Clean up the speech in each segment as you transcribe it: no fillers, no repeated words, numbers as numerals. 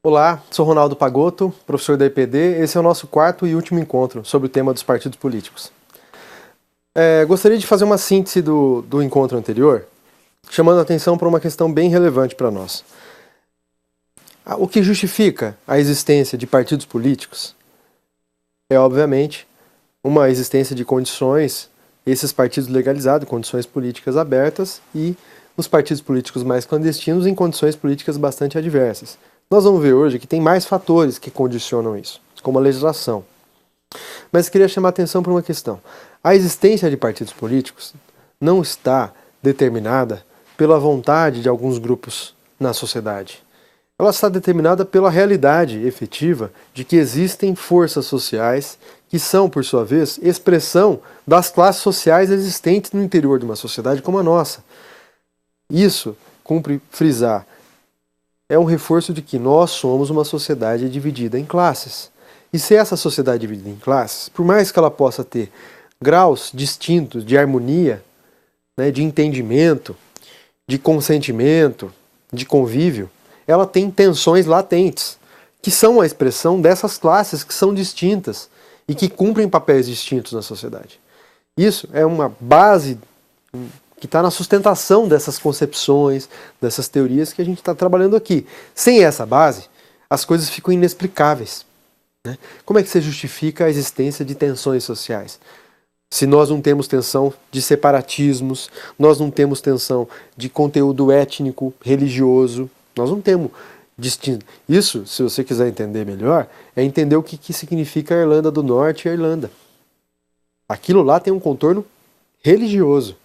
Olá, sou Ronaldo Pagotto, professor da EPD. Esse é o nosso quarto e último encontro sobre o tema dos partidos políticos. Gostaria de fazer uma síntese do encontro anterior, chamando a atenção para uma questão bem relevante para nós. O que justifica a existência de partidos políticos é, obviamente, uma existência de condições, esses partidos legalizados, condições políticas abertas, e os partidos políticos mais clandestinos em condições políticas bastante adversas. Nós vamos ver hoje que tem mais fatores que condicionam isso, como a legislação. Mas queria chamar a atenção para uma questão. A existência de partidos políticos não está determinada pela vontade de alguns grupos na sociedade. Ela está determinada pela realidade efetiva de que existem forças sociais que são, por sua vez, expressão das classes sociais existentes no interior de uma sociedade como a nossa. Isso, cumpre frisar, é um reforço de que nós somos uma sociedade dividida em classes. E se essa sociedade é dividida em classes, por mais que ela possa ter graus distintos de harmonia, de entendimento, de consentimento, de convívio, ela tem tensões latentes, que são a expressão dessas classes que são distintas e que cumprem papéis distintos na sociedade. Isso é uma base que está na sustentação dessas concepções, dessas teorias que a gente está trabalhando aqui. Sem essa base, as coisas ficam inexplicáveis. Como é que você justifica a existência de tensões sociais? Se nós não temos tensão de separatismos, nós não temos tensão de conteúdo étnico, religioso, nós não temos distinto. Isso, se você quiser entender melhor, é entender o que significa a Irlanda do Norte e a Irlanda. Aquilo lá tem um contorno religioso.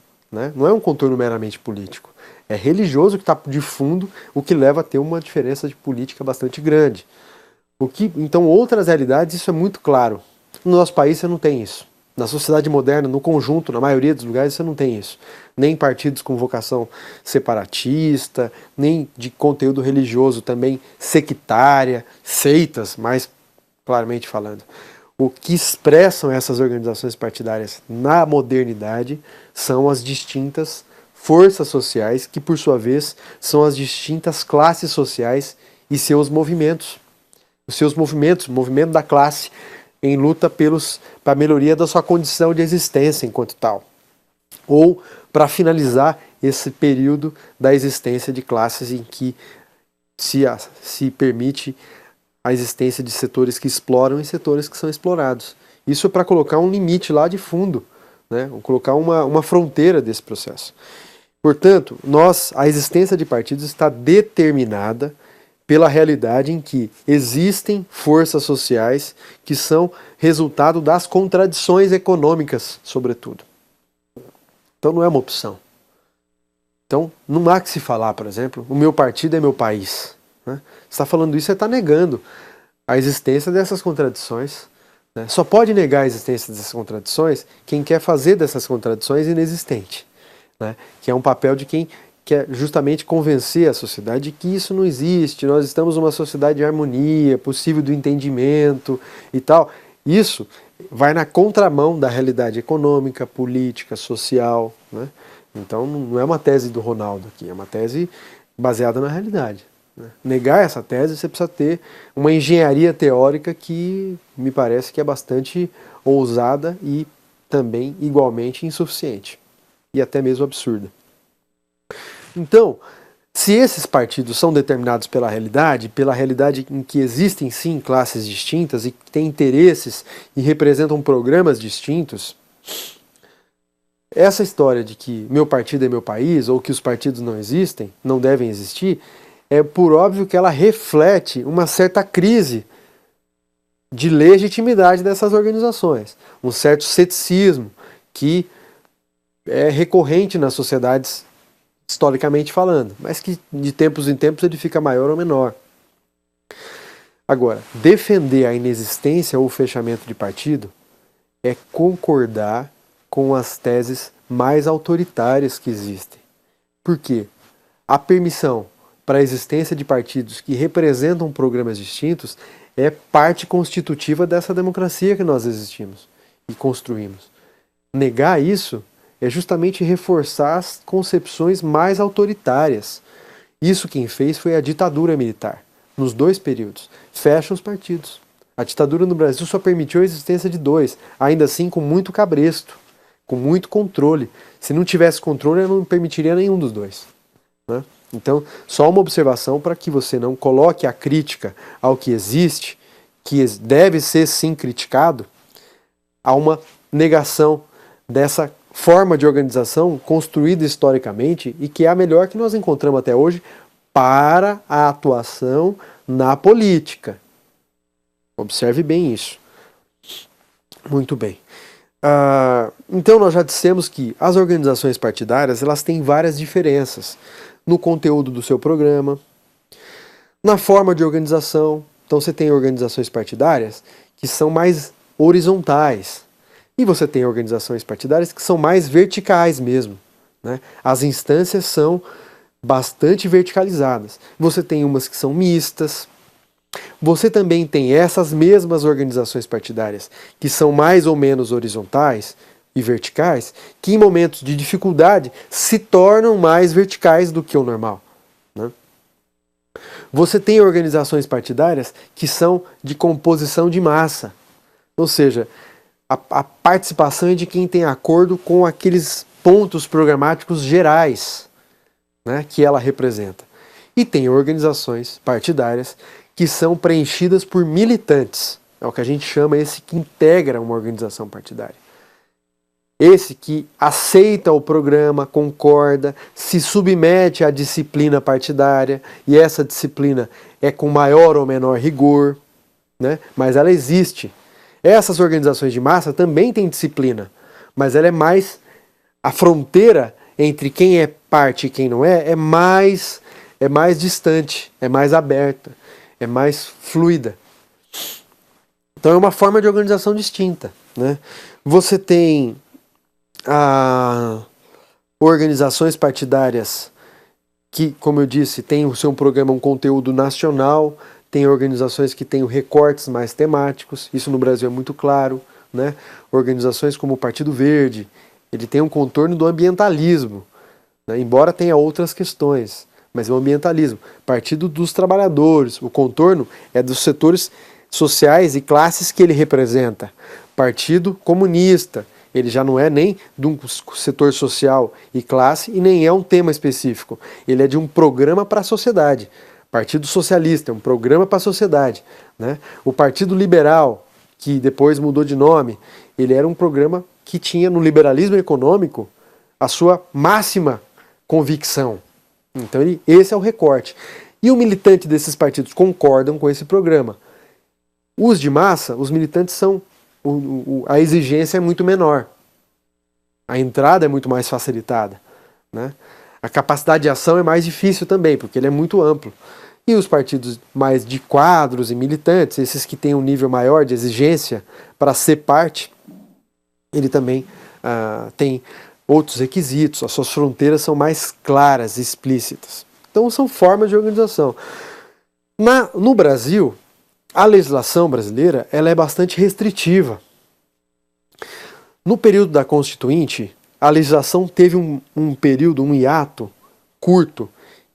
Não é um contorno meramente político. É religioso que está de fundo, o que leva a ter uma diferença de política bastante grande. Então, outras realidades, isso é muito claro. No nosso país você não tem isso. Na sociedade moderna, no conjunto, na maioria dos lugares, você não tem isso. Nem partidos com vocação separatista, nem de conteúdo religioso também sectária, seitas, mais claramente falando. O que expressam essas organizações partidárias na modernidade são as distintas forças sociais, que por sua vez são as distintas classes sociais e seus movimentos. Os seus movimentos, o movimento da classe em luta para a melhoria da sua condição de existência enquanto tal. Ou para finalizar esse período da existência de classes em que se permite a existência de setores que exploram e setores que são explorados. Isso é para colocar um limite lá de fundo, colocar uma fronteira desse processo. Portanto, a existência de partidos está determinada pela realidade em que existem forças sociais que são resultado das contradições econômicas, sobretudo. Então não é uma opção. Então não há que se falar, por exemplo, o meu partido é meu país. Você está falando isso, você está negando a existência dessas contradições. Só pode negar a existência dessas contradições quem quer fazer dessas contradições inexistente. Que é um papel de quem quer justamente convencer a sociedade de que isso não existe, nós estamos numa sociedade de harmonia, possível do entendimento e tal. Isso vai na contramão da realidade econômica, política, social. Então não é uma tese do Ronaldo aqui, é uma tese baseada na realidade. Negar essa tese, você precisa ter uma engenharia teórica que me parece que é bastante ousada e também igualmente insuficiente e até mesmo absurda. Então, se esses partidos são determinados pela realidade em que existem sim classes distintas e que têm interesses e representam programas distintos, essa história de que meu partido é meu país ou que os partidos não existem, não devem existir, é por óbvio que ela reflete uma certa crise de legitimidade dessas organizações, um certo ceticismo que é recorrente nas sociedades historicamente falando, mas que de tempos em tempos ele fica maior ou menor. Agora, defender a inexistência ou o fechamento de partido é concordar com as teses mais autoritárias que existem. Por quê? A permissão para a existência de partidos que representam programas distintos é parte constitutiva dessa democracia que nós existimos e construímos. Negar isso é justamente reforçar as concepções mais autoritárias. Isso quem fez foi a ditadura militar. nos 2 períodos. Fecha os partidos. A ditadura no Brasil só permitiu a existência de 2, ainda assim com muito cabresto, com muito controle. Se não tivesse controle, eu não permitiria nenhum dos 2. Né? Então, só uma observação para que você não coloque a crítica ao que existe, que deve ser sim criticado, a uma negação dessa forma de organização construída historicamente e que é a melhor que nós encontramos até hoje para a atuação na política. Observe bem isso. Muito bem. Então nós já dissemos que as organizações partidárias elas têm várias diferenças no conteúdo do seu programa, na forma de organização. Então você tem organizações partidárias que são mais horizontais e você tem organizações partidárias que são mais verticais mesmo, né? As instâncias são bastante verticalizadas. Você tem umas que são mistas. Você também tem essas mesmas organizações partidárias que são mais ou menos horizontais e verticais, que em momentos de dificuldade se tornam mais verticais do que o normal. Né? Você tem organizações partidárias que são de composição de massa, ou seja, a participação é de quem tem acordo com aqueles pontos programáticos gerais, né, que ela representa. E tem organizações partidárias que são preenchidas por militantes. É o que a gente chama esse que integra uma organização partidária. Esse que aceita o programa, concorda, se submete à disciplina partidária, e essa disciplina é com maior ou menor rigor, né? Mas ela existe. Essas organizações de massa também têm disciplina, mas ela é mais... A fronteira entre quem é parte e quem não é mais distante, é mais aberta, é mais fluida. Então é uma forma de organização distinta. Né? Você tem organizações partidárias que, como eu disse, tem o seu programa, um conteúdo nacional, tem organizações que têm recortes mais temáticos, isso no Brasil é muito claro. Né? Organizações como o Partido Verde, ele tem um contorno do ambientalismo, né? Embora tenha outras questões, mas é o ambientalismo. Partido dos Trabalhadores, o contorno é dos setores sociais e classes que ele representa. Partido Comunista, ele já não é nem de um setor social e classe e nem é um tema específico. Ele é de um programa para a sociedade. Partido Socialista é um programa para a sociedade. Né? O Partido Liberal, que depois mudou de nome, ele era um programa que tinha no liberalismo econômico a sua máxima convicção. Então esse é o recorte. E o militante desses partidos concordam com esse programa. Os de massa, os militantes são... a exigência é muito menor. A entrada é muito mais facilitada. Né? A capacidade de ação é mais difícil também, porque ele é muito amplo. E os partidos mais de quadros e militantes, esses que têm um nível maior de exigência para ser parte, ele também tem outros requisitos, as suas fronteiras são mais claras e explícitas. Então são formas de organização. No Brasil, a legislação brasileira ela é bastante restritiva. No período da Constituinte, a legislação teve um período, um hiato curto,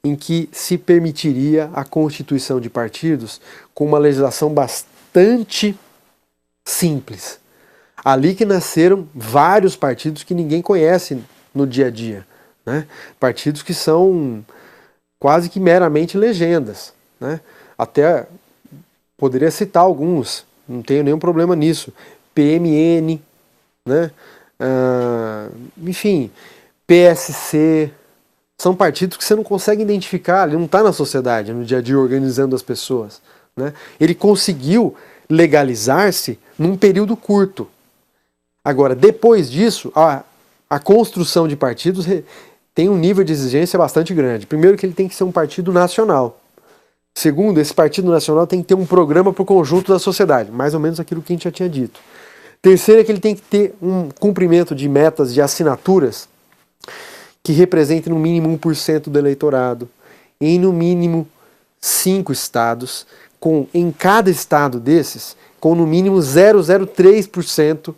em que se permitiria a constituição de partidos com uma legislação bastante simples. Ali que nasceram vários partidos que ninguém conhece no dia a dia. Né? Partidos que são quase que meramente legendas. Né? Até poderia citar alguns, não tenho nenhum problema nisso. PMN, né? Enfim, PSC, são partidos que você não consegue identificar, ele não está na sociedade, no dia a dia organizando as pessoas. Né? Ele conseguiu legalizar-se num período curto. Agora, depois disso, a construção de partidos tem um nível de exigência bastante grande. Primeiro que ele tem que ser um partido nacional. Segundo, esse partido nacional tem que ter um programa para o conjunto da sociedade, mais ou menos aquilo que a gente já tinha dito. Terceiro é que ele tem que ter um cumprimento de metas de assinaturas que representem no mínimo 1% do eleitorado, em no mínimo 5 estados, em cada estado desses, com no mínimo 0,03%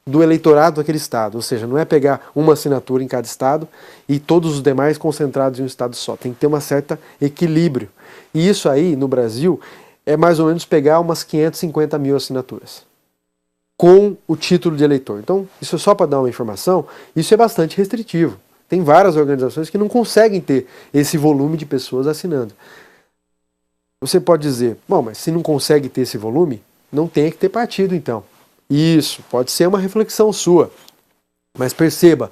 do eleitorado daquele estado, ou seja, não é pegar uma assinatura em cada estado e todos os demais concentrados em um estado só, tem que ter um certo equilíbrio. E isso aí, no Brasil, é mais ou menos pegar umas 550 mil assinaturas com o título de eleitor. Então, isso é só para dar uma informação, isso é bastante restritivo. Tem várias organizações que não conseguem ter esse volume de pessoas assinando. Você pode dizer, bom, mas se não consegue ter esse volume, não tem que ter partido então. Isso, pode ser uma reflexão sua. Mas perceba,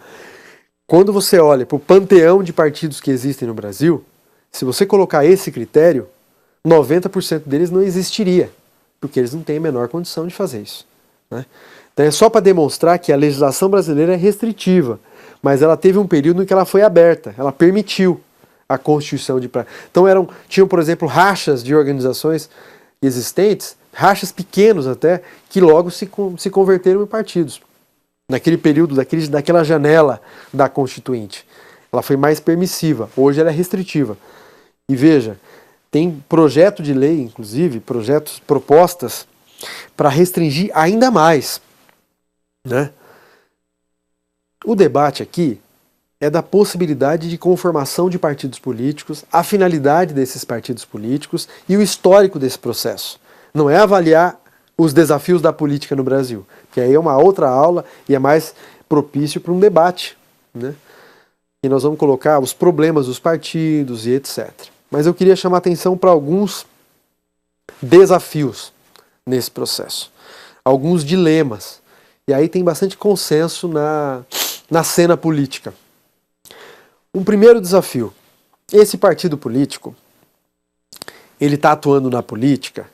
quando você olha para o panteão de partidos que existem no Brasil, se você colocar esse critério, 90% deles não existiria, porque eles não têm a menor condição de fazer isso, né? Então é só para demonstrar que a legislação brasileira é restritiva, mas ela teve um período em que ela foi aberta, ela permitiu a constituição de... Então tinham, por exemplo, rachas de organizações existentes, rachas pequenos até, que logo se converteram em partidos. Naquele período, daquela janela da Constituinte. Ela foi mais permissiva, hoje ela é restritiva. E veja, tem projeto de lei, inclusive, propostas para restringir ainda mais, né? O debate aqui é da possibilidade de conformação de partidos políticos, a finalidade desses partidos políticos e o histórico desse processo. Não é avaliar os desafios da política no Brasil, que aí é uma outra aula e é mais propício para um debate, né? E nós vamos colocar os problemas dos partidos e etc. Mas eu queria chamar a atenção para alguns desafios nesse processo, alguns dilemas. E aí tem bastante consenso na cena política. Um primeiro desafio: esse partido político, ele está atuando na política,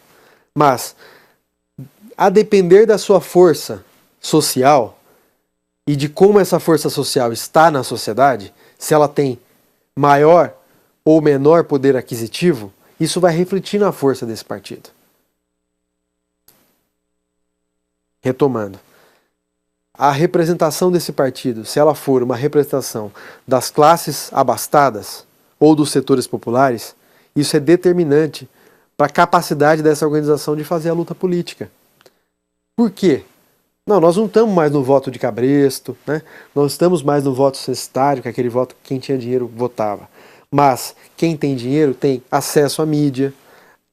mas a depender da sua força social e de como essa força social está na sociedade, se ela tem maior ou menor poder aquisitivo, isso vai refletir na força desse partido. Retomando, a representação desse partido, se ela for uma representação das classes abastadas ou dos setores populares, isso é determinante para a capacidade dessa organização de fazer a luta política. Por quê? Não, nós não estamos mais no voto de cabresto, né? Nós estamos mais no voto cestário, que é aquele voto que quem tinha dinheiro votava. Mas quem tem dinheiro tem acesso à mídia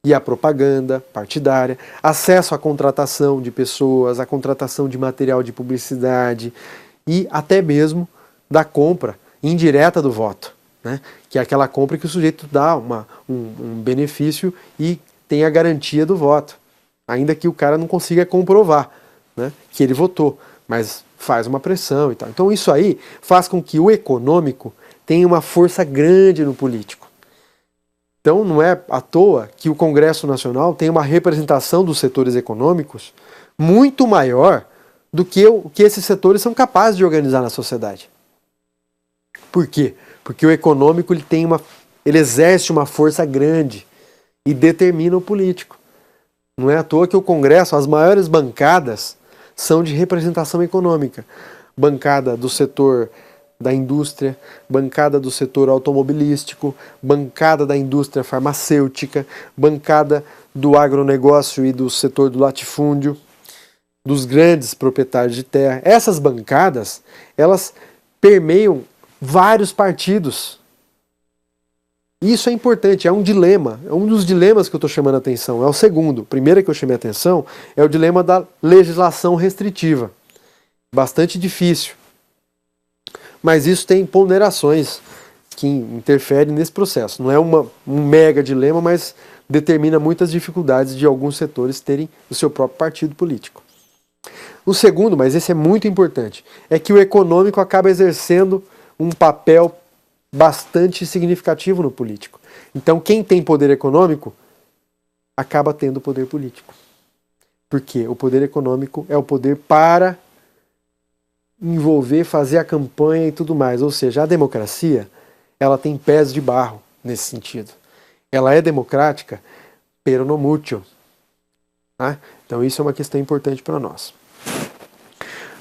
e à propaganda partidária, acesso à contratação de pessoas, à contratação de material de publicidade e até mesmo da compra indireta do voto, né? Que é aquela compra que o sujeito dá um benefício e tem a garantia do voto, ainda que o cara não consiga comprovar, né, que ele votou, mas faz uma pressão e tal. Então isso aí faz com que o econômico tenha uma força grande no político. Então não é à toa que o Congresso Nacional tem uma representação dos setores econômicos muito maior do que o que esses setores são capazes de organizar na sociedade. Por quê? Porque o econômico ele exerce uma força grande e determina o político. Não é à toa que o Congresso, as maiores bancadas, são de representação econômica. Bancada do setor da indústria, bancada do setor automobilístico, bancada da indústria farmacêutica, bancada do agronegócio e do setor do latifúndio, dos grandes proprietários de terra. Essas bancadas, elas permeiam vários partidos. Isso é importante, é um dilema, é um dos dilemas que eu estou chamando a atenção, é o segundo. O primeiro que eu chamei a atenção é o dilema da legislação restritiva. Bastante difícil. Mas isso tem ponderações que interferem nesse processo. Não é um mega dilema, mas determina muitas dificuldades de alguns setores terem o seu próprio partido político. O segundo, mas esse é muito importante, é que o econômico acaba exercendo um papel bastante significativo no político. Então quem tem poder econômico acaba tendo poder político. Porque o poder econômico é o poder para envolver, fazer a campanha e tudo mais. Ou seja, a democracia, ela tem pés de barro nesse sentido. Ela é democrática pero no mucho. Tá? Então isso é uma questão importante para nós.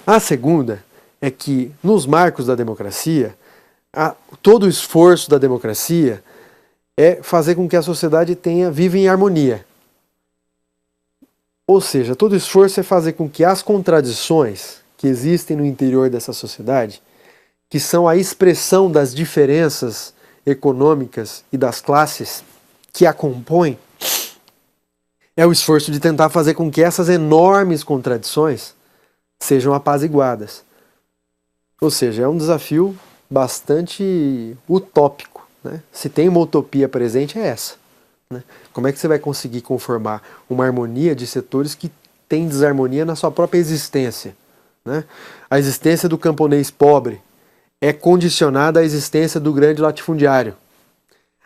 A segunda é que nos marcos da democracia, todo o esforço da democracia é fazer com que a sociedade viva em harmonia. Ou seja, todo o esforço é fazer com que as contradições que existem no interior dessa sociedade, que são a expressão das diferenças econômicas e das classes que a compõem, é o esforço de tentar fazer com que essas enormes contradições sejam apaziguadas. Ou seja, é um desafio bastante utópico, né? Se tem uma utopia presente, é essa, né? Como é que você vai conseguir conformar uma harmonia de setores que têm desarmonia na sua própria existência, né? A existência do camponês pobre é condicionada à existência do grande latifundiário.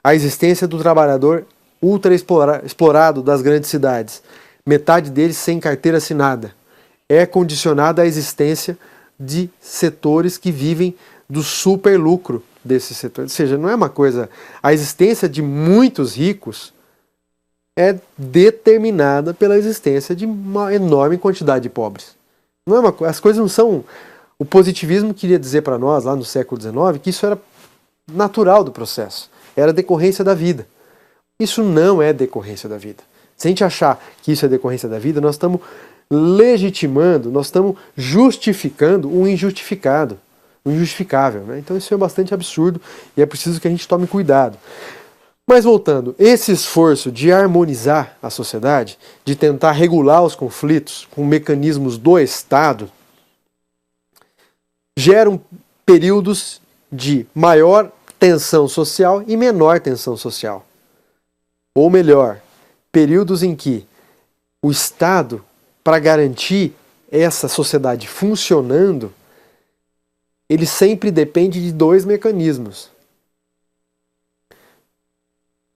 A existência do trabalhador ultra explorado das grandes cidades, metade deles sem carteira assinada, é condicionada à existência de setores que vivem do super lucro desses setores. Ou seja, não é uma coisa... A existência de muitos ricos é determinada pela existência de uma enorme quantidade de pobres. Não é uma, as coisas não são... O positivismo queria dizer para nós, lá no século XIX, que isso era natural do processo, era decorrência da vida. Isso não é decorrência da vida. Se a gente achar que isso é decorrência da vida, nós estamos legitimando, nós estamos justificando o injustificado, o injustificável, né? Então isso é bastante absurdo e é preciso que a gente tome cuidado. Mas voltando, esse esforço de harmonizar a sociedade, de tentar regular os conflitos com mecanismos do Estado, geram períodos de maior tensão social e menor tensão social. Ou melhor, períodos em que o Estado, para garantir essa sociedade funcionando, ele sempre depende de dois mecanismos.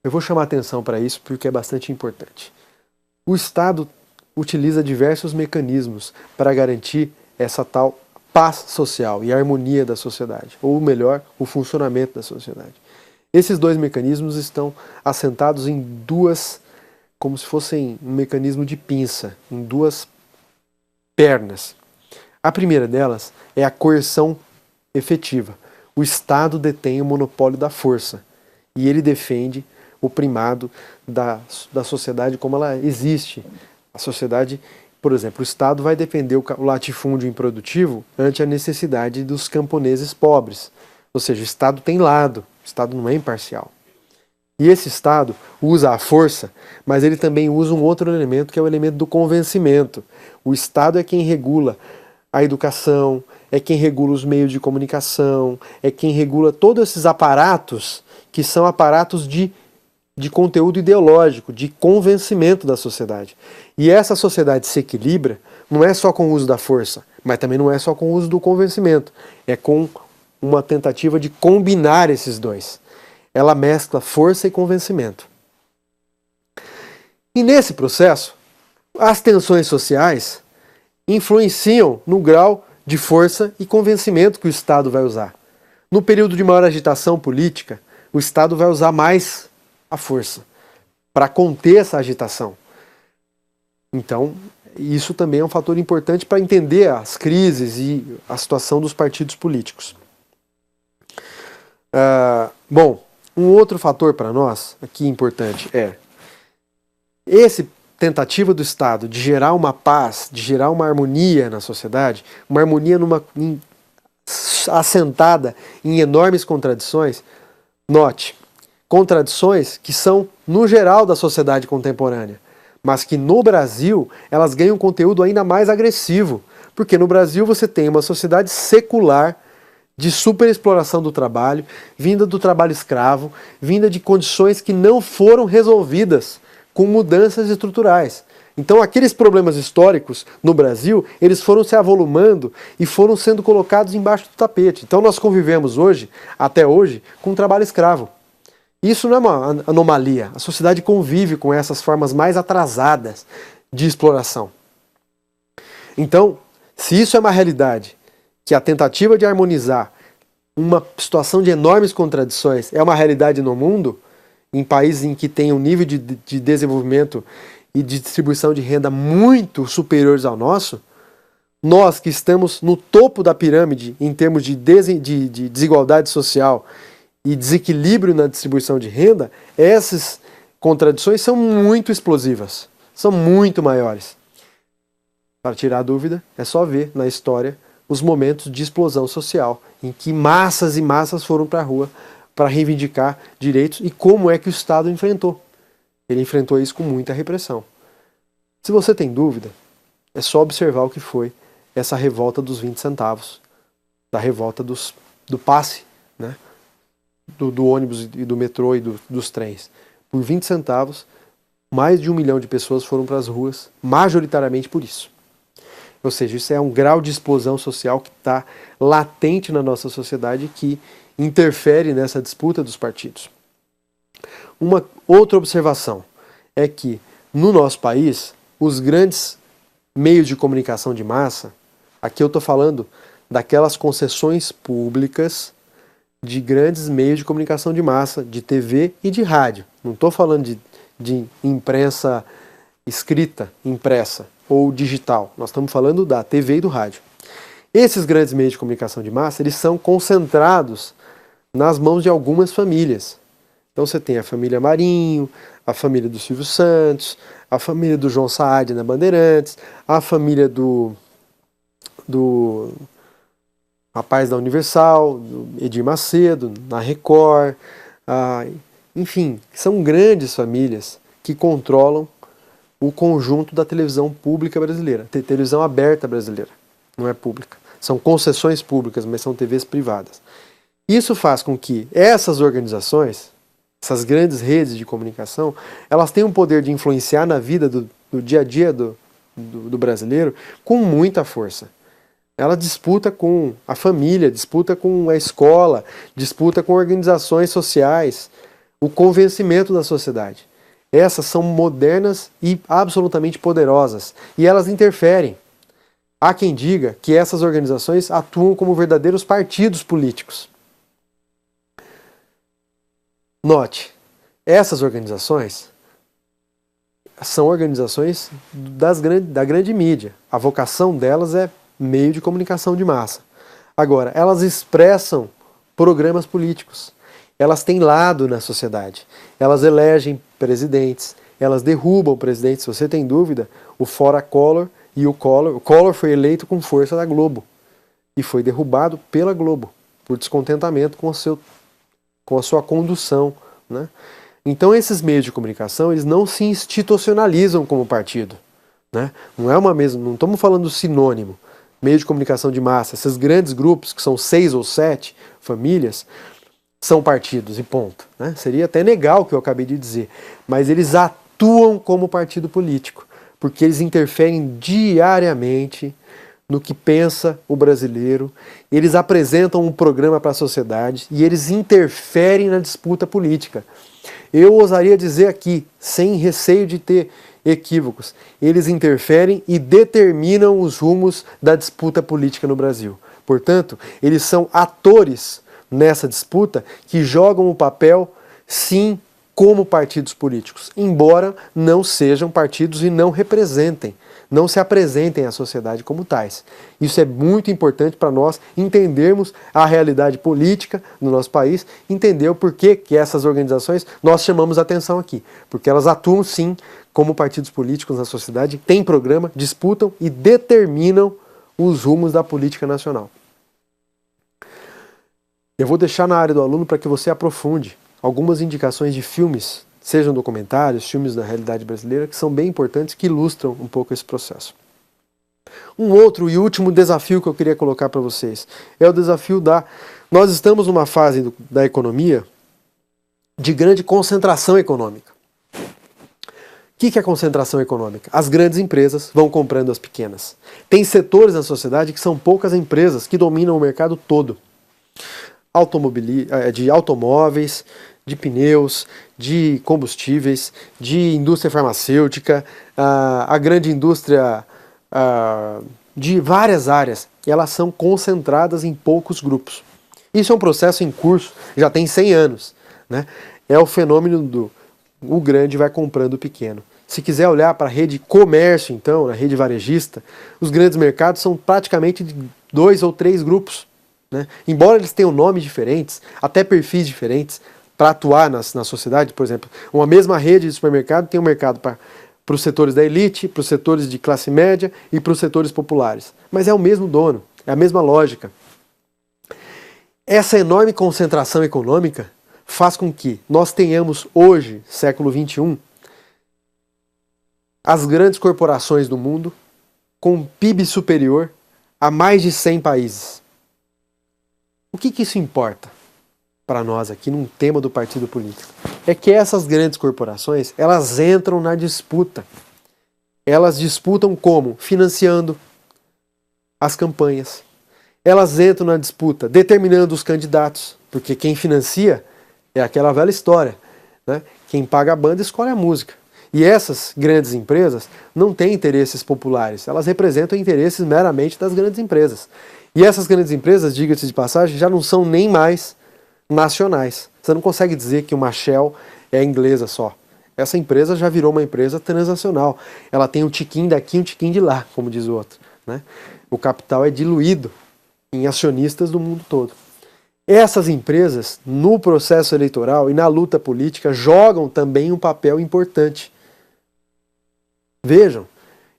Eu vou chamar atenção para isso porque é bastante importante. O Estado utiliza diversos mecanismos para garantir essa tal paz social e harmonia da sociedade, ou melhor, o funcionamento da sociedade. Esses dois mecanismos estão assentados em duas, como se fossem um mecanismo de pinça, em duas pernas. A primeira delas é a coerção efetiva. O Estado detém o monopólio da força e ele defende o primado da sociedade como ela existe. A sociedade, por exemplo, o Estado vai defender o latifúndio improdutivo ante a necessidade dos camponeses pobres. Ou seja, o Estado tem lado, o Estado não é imparcial. E esse Estado usa a força, mas ele também usa um outro elemento, que é o elemento do convencimento. O Estado é quem regula a educação, é quem regula os meios de comunicação, é quem regula todos esses aparatos que são aparatos de conteúdo ideológico, de convencimento da sociedade. E essa sociedade se equilibra não é só com o uso da força, mas também não é só com o uso do convencimento, é com uma tentativa de combinar esses dois. Ela mescla força e convencimento. E nesse processo, as tensões sociais influenciam no grau de força e convencimento que o Estado vai usar. No período de maior agitação política, o Estado vai usar mais a força para conter essa agitação. Então, isso também é um fator importante para entender as crises e a situação dos partidos políticos. Bom, um outro fator para nós aqui importante é essa tentativa do Estado de gerar uma paz, de gerar uma harmonia na sociedade, uma harmonia assentada em enormes contradições. Note, contradições que são no geral da sociedade contemporânea, mas que no Brasil elas ganham um conteúdo ainda mais agressivo, porque no Brasil você tem uma sociedade secular de superexploração do trabalho, vinda do trabalho escravo, vinda de condições que não foram resolvidas com mudanças estruturais. Então aqueles problemas históricos no Brasil, eles foram se avolumando e foram sendo colocados embaixo do tapete. Então nós convivemos hoje, até hoje, com trabalho escravo. Isso não é uma anomalia. A sociedade convive com essas formas mais atrasadas de exploração. Então, se isso é uma realidade, que a tentativa de harmonizar uma situação de enormes contradições é uma realidade no mundo, em países em que tem um nível de desenvolvimento e de distribuição de renda muito superiores ao nosso, nós que estamos no topo da pirâmide em termos de desigualdade social e desequilíbrio na distribuição de renda, essas contradições são muito explosivas, são muito maiores. Para tirar a dúvida, é só ver na história os momentos de explosão social, em que massas e massas foram para a rua para reivindicar direitos, e como é que o Estado enfrentou. Ele enfrentou isso com muita repressão. Se você tem dúvida, é só observar o que foi essa revolta dos 20 centavos, da revolta do passe, né? do ônibus e do metrô e dos trens. Por 20 centavos, mais de 1 milhão de pessoas foram para as ruas, majoritariamente por isso. Ou seja, isso é um grau de explosão social que está latente na nossa sociedade, que interfere nessa disputa dos partidos. Uma outra observação é que, no nosso país, os grandes meios de comunicação de massa, aqui eu estou falando daquelas concessões públicas de grandes meios de comunicação de massa, de TV e de rádio. Não estou falando de imprensa escrita, impressa ou digital. Nós estamos falando da TV e do rádio. Esses grandes meios de comunicação de massa, eles são concentrados nas mãos de algumas famílias. Então você tem a família Marinho, a família do Silvio Santos, a família do João Saad na Bandeirantes, a família do rapaz da Universal, do Edir Macedo, na Record, enfim, são grandes famílias que controlam o conjunto da televisão pública brasileira, televisão aberta brasileira, não é pública. São concessões públicas, mas são TVs privadas. Isso faz com que essas organizações, essas grandes redes de comunicação, elas tenham o poder de influenciar na vida do dia a dia do brasileiro com muita força. Ela disputa com a família, disputa com a escola, disputa com organizações sociais, o convencimento da sociedade. Essas são modernas e absolutamente poderosas, e elas interferem. Há quem diga que essas organizações atuam como verdadeiros partidos políticos. Note, essas organizações são organizações da grande mídia. A vocação delas é meio de comunicação de massa. Agora, elas expressam programas políticos. Elas têm lado na sociedade. Elas elegem presidentes, elas derrubam presidentes. Se você tem dúvida, o Fora Collor e o Collor foi eleito com força da Globo e foi derrubado pela Globo por descontentamento com a sua condução, né? Então esses meios de comunicação, eles não se institucionalizam como partido, né? Não estamos falando sinônimo. Meio de comunicação de massa, esses grandes grupos, que são 6 ou 7 famílias, são partidos e ponto, né? Seria até negar o que eu acabei de dizer, mas eles atuam como partido político, porque eles interferem diariamente no que pensa o brasileiro, eles apresentam um programa para a sociedade e eles interferem na disputa política. Eu ousaria dizer aqui, sem receio de ter equívocos, eles interferem e determinam os rumos da disputa política no Brasil. Portanto, eles são atores nessa disputa que jogam o papel, sim, como partidos políticos, embora não sejam partidos e não representem, não se apresentem à sociedade como tais. Isso é muito importante para nós entendermos a realidade política do nosso país, entender o porquê que essas organizações nós chamamos a atenção aqui, porque elas atuam sim como partidos políticos na sociedade, têm programa, disputam e determinam os rumos da política nacional. Eu vou deixar na área do aluno para que você aprofunde algumas indicações de filmes, sejam documentários, filmes da realidade brasileira, que são bem importantes, que ilustram um pouco esse processo. Um outro e último desafio que eu queria colocar para vocês é o desafio Nós estamos numa fase da economia de grande concentração econômica. O que é concentração econômica? As grandes empresas vão comprando as pequenas. Tem setores na sociedade que são poucas empresas que dominam o mercado todo. De automóveis, de pneus, de combustíveis, de indústria farmacêutica, a grande indústria de várias áreas. E elas são concentradas em poucos grupos. Isso é um processo em curso, já tem 100 anos, né? É o fenômeno o grande vai comprando o pequeno. Se quiser olhar para a rede comércio, então, a rede varejista, os grandes mercados são praticamente de 2 ou 3 grupos, né? Embora eles tenham nomes diferentes, até perfis diferentes, para atuar na sociedade, por exemplo, uma mesma rede de supermercado tem um mercado para os setores da elite, para os setores de classe média e para os setores populares. Mas é o mesmo dono. É a mesma lógica. Essa enorme concentração econômica faz com que nós tenhamos hoje, século XXI, as grandes corporações do mundo com PIB superior a mais de 100 países. O que isso importa para nós aqui num tema do partido político? É que essas grandes corporações, elas entram na disputa. Elas disputam como? Financiando as campanhas. Elas entram na disputa determinando os candidatos, porque quem financia é aquela velha história, né? Quem paga a banda escolhe a música. E essas grandes empresas não têm interesses populares, elas representam interesses meramente das grandes empresas. E essas grandes empresas, diga-se de passagem, já não são nem mais nacionais. Você não consegue dizer que uma Shell é inglesa só. Essa empresa já virou uma empresa transnacional. Ela tem um tiquinho daqui, um tiquinho de lá, como diz o outro, né? O capital é diluído em acionistas do mundo todo. Essas empresas, no processo eleitoral e na luta política, jogam também um papel importante. Vejam,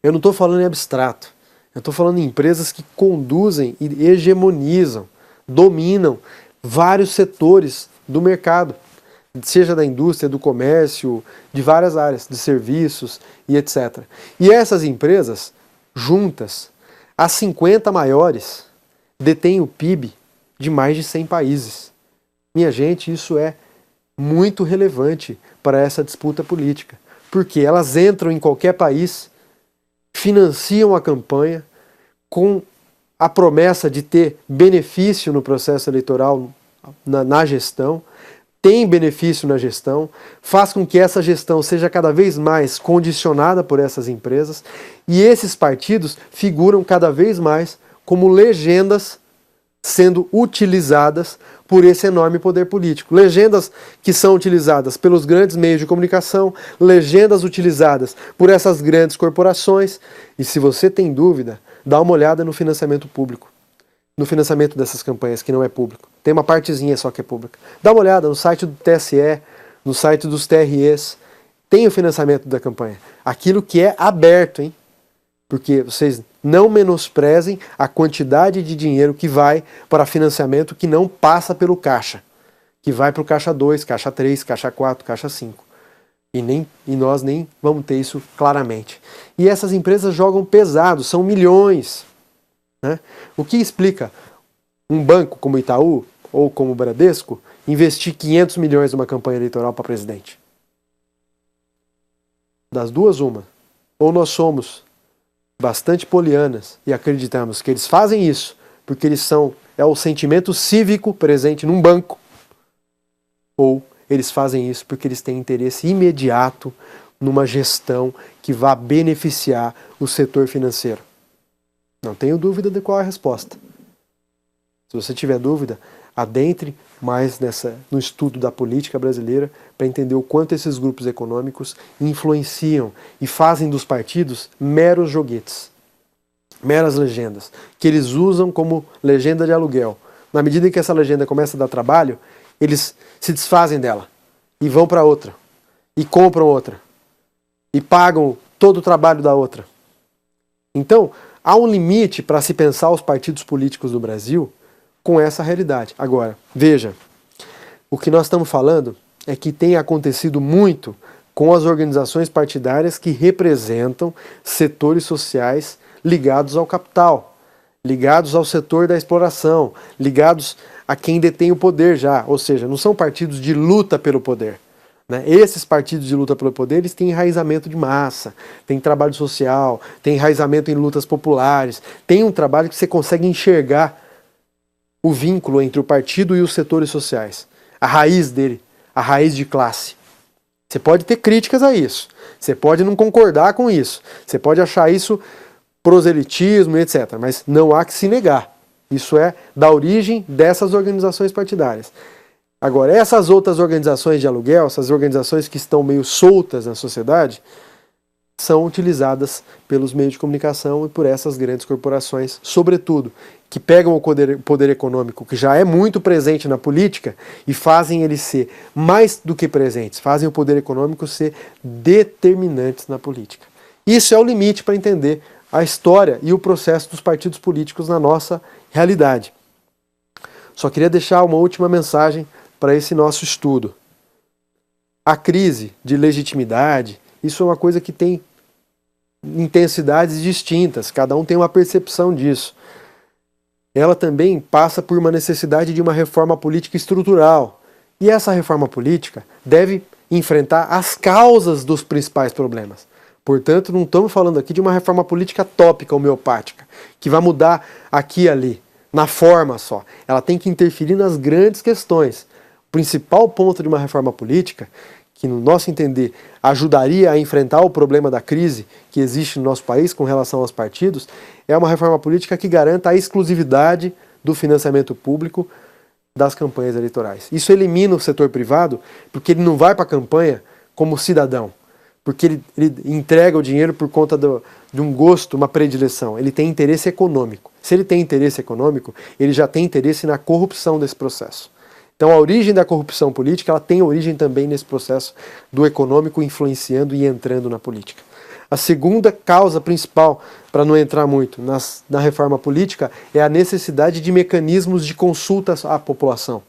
eu não estou falando em abstrato. Eu estou falando em empresas que conduzem e hegemonizam, dominam vários setores do mercado, seja da indústria, do comércio, de várias áreas, de serviços e etc. E essas empresas, juntas, as 50 maiores, detêm o PIB de mais de 100 países. Minha gente, isso é muito relevante para essa disputa política, porque elas entram em qualquer país, financiam a campanha com a promessa de ter benefício no processo eleitoral, na gestão, tem benefício na gestão, faz com que essa gestão seja cada vez mais condicionada por essas empresas, e esses partidos figuram cada vez mais como legendas sendo utilizadas por esse enorme poder político. Legendas que são utilizadas pelos grandes meios de comunicação, legendas utilizadas por essas grandes corporações. E se você tem dúvida, dá uma olhada no financiamento público, no financiamento dessas campanhas que não é público. Tem uma partezinha só que é pública. Dá uma olhada no site do TSE, no site dos TREs, tem o financiamento da campanha. Aquilo que é aberto, hein? Porque vocês não menosprezem a quantidade de dinheiro que vai para financiamento que não passa pelo caixa, que vai para o caixa 2, caixa 3, caixa 4, caixa 5. E nós nem vamos ter isso claramente. E essas empresas jogam pesado, são milhões, né? O que explica um banco como Itaú ou como o Bradesco investir 500 milhões numa campanha eleitoral para presidente? Das duas, uma. Ou nós somos bastante polianas e acreditamos que eles fazem isso porque é o sentimento cívico presente num banco, ou eles fazem isso porque eles têm interesse imediato numa gestão que vá beneficiar o setor financeiro. Não tenho dúvida de qual é a resposta. Se você tiver dúvida, adentre mais no estudo da política brasileira para entender o quanto esses grupos econômicos influenciam e fazem dos partidos meros joguetes, meras legendas, que eles usam como legenda de aluguel. Na medida em que essa legenda começa a dar trabalho, eles se desfazem dela e vão para outra, e compram outra, e pagam todo o trabalho da outra. Então, há um limite para se pensar os partidos políticos do Brasil com essa realidade. Agora, veja, o que nós estamos falando é que tem acontecido muito com as organizações partidárias que representam setores sociais ligados ao capital, ligados ao setor da exploração, ligados a quem detém o poder já, ou seja, não são partidos de luta pelo poder, né? Esses partidos de luta pelo poder, eles têm enraizamento de massa, tem trabalho social, tem enraizamento em lutas populares, tem um trabalho que você consegue enxergar o vínculo entre o partido e os setores sociais, a raiz dele, a raiz de classe. Você pode ter críticas a isso, você pode não concordar com isso, você pode achar isso proselitismo, etc. Mas não há que se negar. Isso é da origem dessas organizações partidárias. Agora, essas outras organizações de aluguel, essas organizações que estão meio soltas na sociedade, são utilizadas pelos meios de comunicação e por essas grandes corporações, sobretudo, que pegam o poder econômico, que já é muito presente na política, e fazem ele ser mais do que presentes, fazem o poder econômico ser determinantes na política. Isso é o limite para entender a história e o processo dos partidos políticos na nossa realidade. Só queria deixar uma última mensagem para esse nosso estudo. A crise de legitimidade, isso é uma coisa que tem intensidades distintas, cada um tem uma percepção disso. Ela também passa por uma necessidade de uma reforma política estrutural. E essa reforma política deve enfrentar as causas dos principais problemas. Portanto, não estamos falando aqui de uma reforma política tópica, homeopática, que vai mudar aqui e ali, na forma só. Ela tem que interferir nas grandes questões. O principal ponto de uma reforma política, que no nosso entender ajudaria a enfrentar o problema da crise que existe no nosso país com relação aos partidos, é uma reforma política que garanta a exclusividade do financiamento público das campanhas eleitorais. Isso elimina o setor privado, porque ele não vai para a campanha como cidadão, porque ele entrega o dinheiro por conta de um gosto, uma predileção. Ele tem interesse econômico. Se ele tem interesse econômico, ele já tem interesse na corrupção desse processo. Então a origem da corrupção política, ela tem origem também nesse processo do econômico influenciando e entrando na política. A segunda causa principal, para não entrar muito na reforma política, é a necessidade de mecanismos de consulta à população.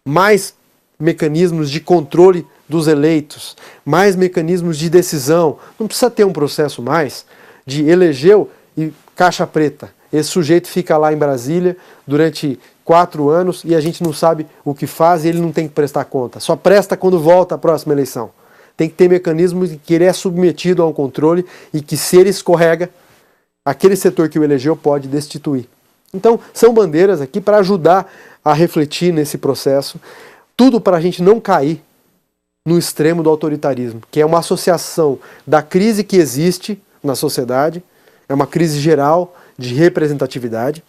Mais mecanismos de controle dos eleitos, mais mecanismos de decisão. Não precisa ter um processo mais de elegeu e caixa preta. Esse sujeito fica lá em Brasília durante 4 anos e a gente não sabe o que faz e ele não tem que prestar conta. Só presta quando volta a próxima eleição. Tem que ter mecanismos que ele é submetido a um controle e que, se ele escorrega, aquele setor que o elegeu pode destituir. Então, são bandeiras aqui para ajudar a refletir nesse processo, tudo para a gente não cair no extremo do autoritarismo, que é uma associação da crise que existe na sociedade, é uma crise geral de representatividade,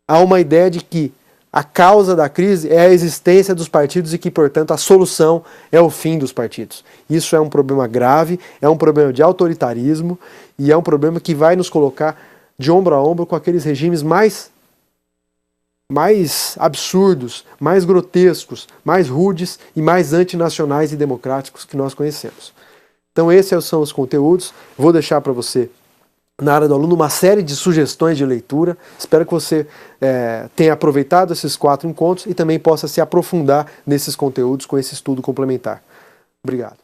há uma ideia de que a causa da crise é a existência dos partidos e que, portanto, a solução é o fim dos partidos. Isso é um problema grave, é um problema de autoritarismo e é um problema que vai nos colocar de ombro a ombro com aqueles regimes mais absurdos, mais grotescos, mais rudes e mais antinacionais e democráticos que nós conhecemos. Então esses são os conteúdos. Vou deixar para você na área do aluno uma série de sugestões de leitura. Espero que você tenha aproveitado esses 4 encontros e também possa se aprofundar nesses conteúdos com esse estudo complementar. Obrigado.